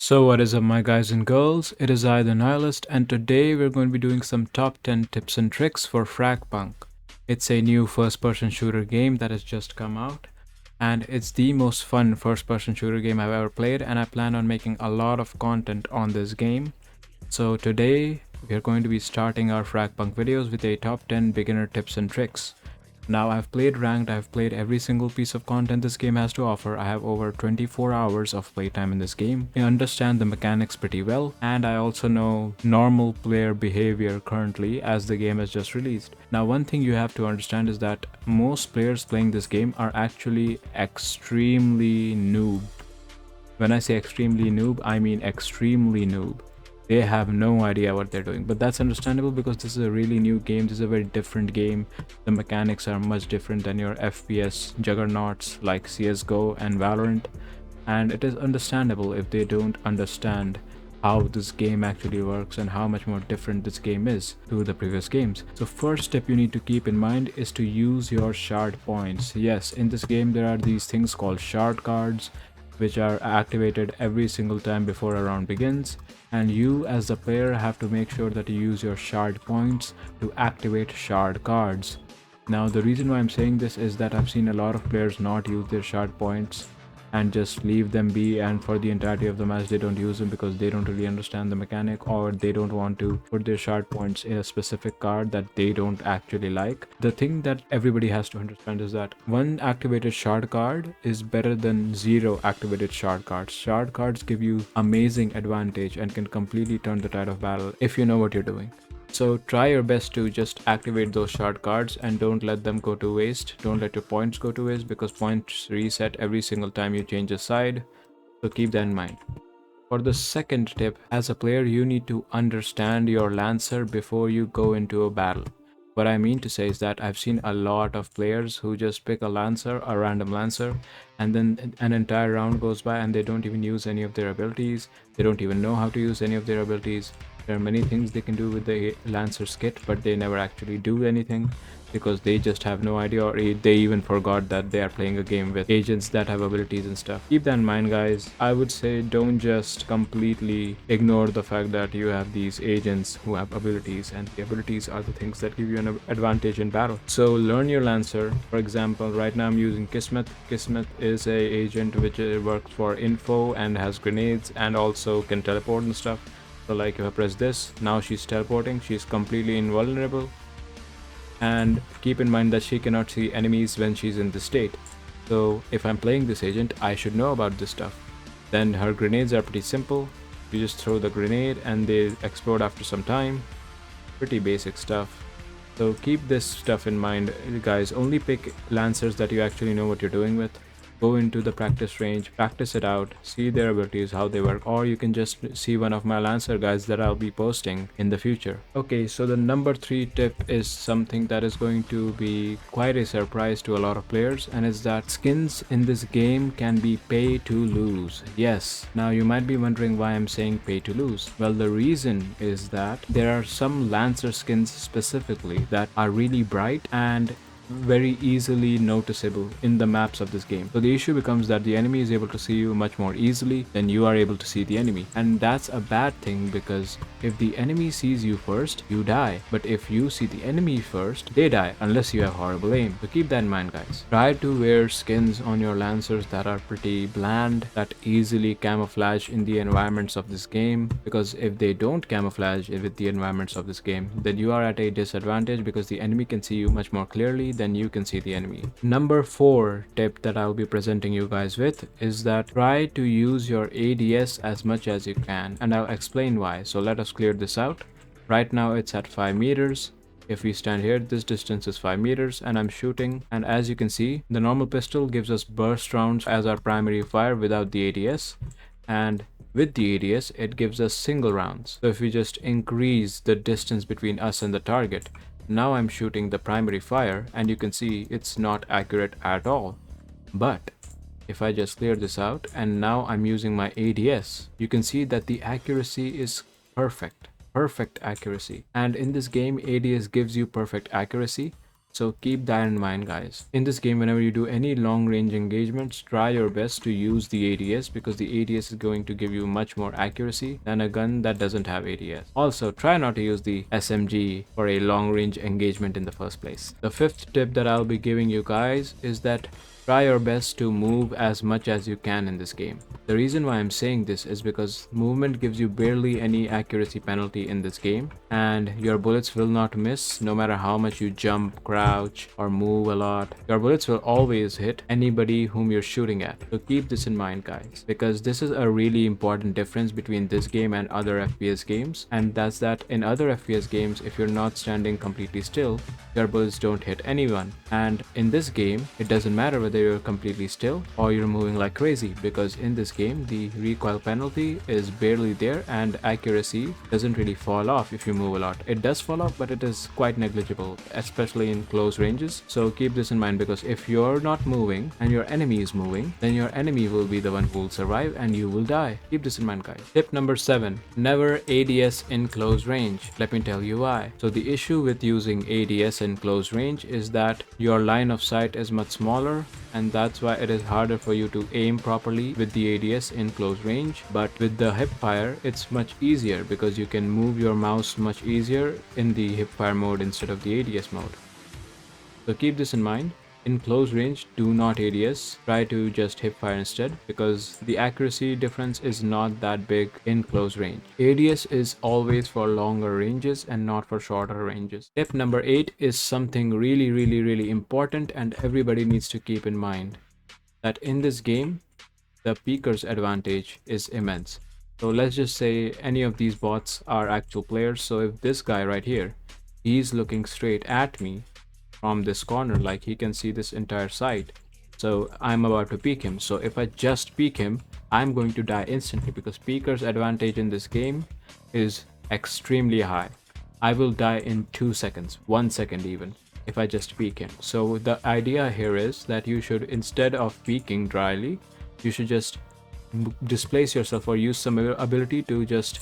So what is up my guys and girls, it is I the Nihilist, and today we're going to be doing some top 10 tips and tricks for Fragpunk. It's a new first person shooter game that has just come out, and it's the most fun first person shooter game I've ever played, and I plan on making a lot of content on this game. So today we're going to be starting our Fragpunk videos with a top 10 beginner tips and tricks. Now I've played ranked, I've played every single piece of content this game has to offer. I have over 24 hours of playtime in this game. I understand the mechanics pretty well, and I also know normal player behavior currently as the game has just released. Now one thing you have to understand is that most players playing this game are actually extremely noob. When I say extremely noob, I mean extremely noob. They have no idea what they're doing, but that's understandable because this is a really new game. This is a very different game. The mechanics are much different than your FPS juggernauts like csgo and valorant, and it is understandable if they don't understand how this game actually works and how much more different this game is to the previous games. So first step you need to keep in mind is to use your shard points. Yes, in this game there are these things called shard cards, which are activated every single time before a round begins, and you as the player have to make sure that you use your shard points to activate shard cards. Now the reason why I'm saying this is that I've seen a lot of players not use their shard points and just leave them be, and for the entirety of the match they don't use them because they don't really understand the mechanic, or they don't want to put their shard points in a specific card that they don't actually like. The thing that everybody has to understand is that one activated shard card is better than zero activated shard cards. Shard cards give you amazing advantage and can completely turn the tide of battle if you know what you're doing. So try your best to just activate those shard cards and don't let them go to waste. Don't let your points go to waste because points reset every single time you change a side. So keep that in mind. For the second tip, as a player you need to understand your lancer before you go into a battle. What I mean to say is that I've seen a lot of players who just pick a lancer, a random lancer, and then an entire round goes by and they don't even use any of their abilities. They don't even know how to use any of their abilities. There are many things they can do with the Lancer's kit, but they never actually do anything because they just have no idea, or they even forgot that they are playing a game with agents that have abilities and stuff. Keep that in mind, guys. I would say don't just completely ignore the fact that you have these agents who have abilities, and the abilities are the things that give you an advantage in battle. So learn your Lancer. For example, right now I'm using Kismet. Kismet is a agent which works for info and has grenades and also can teleport and stuff. So like if I press this, now she's teleporting, she's completely invulnerable, and keep in mind that she cannot see enemies when she's in this state. So if I'm playing this agent, I should know about this stuff. Then her grenades are pretty simple. You just throw the grenade and they explode after some time. Pretty basic stuff. So keep this stuff in mind, guys. Only pick lancers that you actually know what you're doing with. Go into the practice range, practice it out, see their abilities, how they work, or you can just see one of my Lancer guides that I'll be posting in the future. Okay, so the number 3 tip is something that is going to be quite a surprise to a lot of players, and is that skins in this game can be pay to lose. Yes, now you might be wondering why I'm saying pay to lose. Well, the reason is that there are some Lancer skins specifically that are really bright and very easily noticeable in the maps of this game. So the issue becomes that the enemy is able to see you much more easily than you are able to see the enemy, and that's a bad thing because if the enemy sees you first, you die, but if you see the enemy first, they die unless you have horrible aim. So keep that in mind, guys. Try to wear skins on your lancers that are pretty bland, that easily camouflage in the environments of this game, because if they don't camouflage with the environments of this game, then you are at a disadvantage because the enemy can see you much more clearly then you can see the enemy. Number 4 tip that I'll be presenting you guys with is that try to use your ADS as much as you can, and I'll explain why. So let us clear this out. Right now it's at 5 meters. If we stand here, this distance is 5 meters and I'm shooting, and as you can see, the normal pistol gives us burst rounds as our primary fire without the ADS, and with the ADS it gives us single rounds. So if we just increase the distance between us and the target, now I'm shooting the primary fire and you can see it's not accurate at all. But if I just clear this out and now I'm using my ADS, you can see that the accuracy is perfect accuracy. And in this game, ADS gives you perfect accuracy. So keep that in mind, guys. In this game, whenever you do any long range engagements, try your best to use the ADS because the ADS is going to give you much more accuracy than a gun that doesn't have ADS. Also, try not to use the SMG for a long range engagement in the first place. The fifth tip that I'll be giving you guys is that try your best to move as much as you can in this game. The reason why I'm saying this is because movement gives you barely any accuracy penalty in this game, and your bullets will not miss no matter how much you jump, crouch, or move a lot. Your bullets will always hit anybody whom you're shooting at. So keep this in mind, guys, because this is a really important difference between this game and other FPS games, and that's that in other FPS games, if you're not standing completely still, your bullets don't hit anyone. And in this game, it doesn't matter whether you're completely still or you're moving like crazy, because in this game the recoil penalty is barely there and accuracy doesn't really fall off if you move a lot. It does fall off, but it is quite negligible, especially in close ranges. So keep this in mind, because if you're not moving and your enemy is moving, then your enemy will be the one who will survive and you will die. Keep this in mind, guys. Tip number 7, never ADS in close range. Let me tell you why. So the issue with using ADS in close range is that your line of sight is much smaller, and that's why it is harder for you to aim properly with the ADS in close range. But with the hip fire, it's much easier because you can move your mouse much easier in the hip fire mode instead of the ADS mode. So keep this in mind. In close range, do not ADS, try to just hip fire instead, because the accuracy difference is not that big in close range. ADS is always for longer ranges and not for shorter ranges. Tip number 8 is something really important and everybody needs to keep in mind, that in this game, the peeker's advantage is immense. So let's just say any of these bots are actual players. So if this guy right here, he's looking straight at me from this corner, like he can see this entire side, so I'm about to peek him. So if I just peek him, I'm going to die instantly, because peeker's advantage in this game is extremely high. I will die in 2 seconds, 1 second even, if I just peek him. So the idea here is that you should, instead of peeking dryly, you should just displace yourself or use some ability to just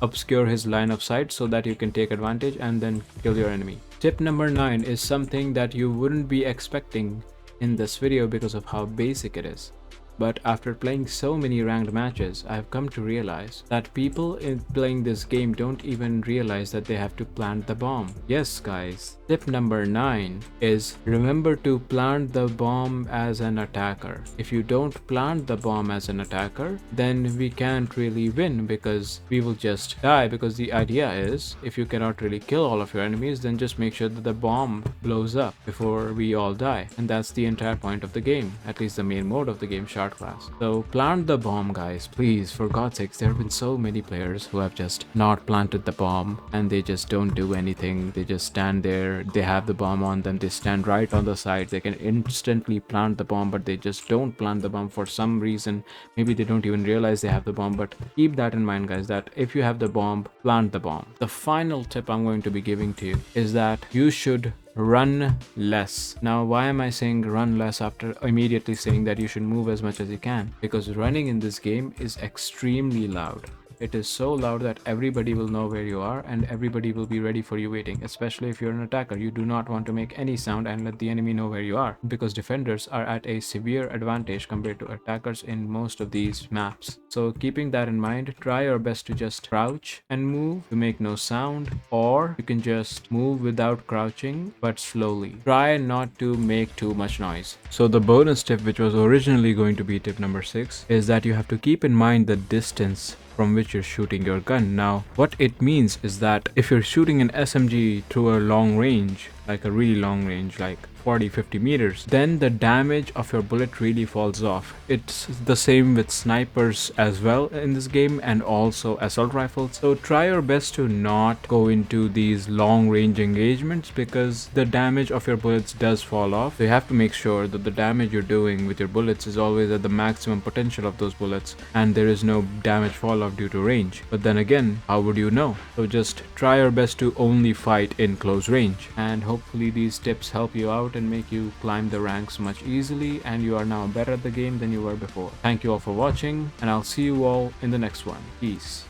obscure his line of sight so that you can take advantage and then kill your enemy. Tip number 9 is something that you wouldn't be expecting in this video because of how basic it is. But after playing so many ranked matches, I have come to realize that people in playing this game don't even realize that they have to plant the bomb. Yes, guys. Tip number 9 is remember to plant the bomb as an attacker. If you don't plant the bomb as an attacker, then we can't really win, because we will just die. Because the idea is, if you cannot really kill all of your enemies, then just make sure that the bomb blows up before we all die. And that's the entire point of the game, at least the main mode of the game, shard class. So plant the bomb, guys, please, for God's sakes. There have been so many players who have just not planted the bomb and they just don't do anything. They just stand there, they have the bomb on them, they stand right on the side, they can instantly plant the bomb, but they just don't plant the bomb for some reason. Maybe they don't even realize they have the bomb. But keep that in mind, guys, that if you have the bomb, plant the bomb. The final tip I'm going to be giving to you is that you should run less. Now, why am I saying run less after immediately saying that you should move as much as you can? Because running in this game is extremely loud. It is so loud that everybody will know where you are and everybody will be ready for you waiting, especially if you're an attacker. You do not want to make any sound and let the enemy know where you are, because defenders are at a severe advantage compared to attackers in most of these maps. So keeping that in mind, try your best to just crouch and move to make no sound, or you can just move without crouching but slowly. Try not to make too much noise. So the bonus tip, which was originally going to be tip number 6, is that you have to keep in mind the distance from which you're shooting your gun. Now, what it means is that if you're shooting an SMG through a long range, like a really long range, like 40-50 meters, then the damage of your bullet really falls off. It's the same with snipers as well in this game, and also assault rifles. So try your best to not go into these long range engagements, because the damage of your bullets does fall off. So you have to make sure that the damage you're doing with your bullets is always at the maximum potential of those bullets, and there is no damage fall off due to range. But then again, how would you know? So just try your best to only fight in close range, and hopefully these tips help you out and make you climb the ranks much easily, and you are now better at the game than you were before. Thank you all for watching, and I'll see you all in the next one. Peace.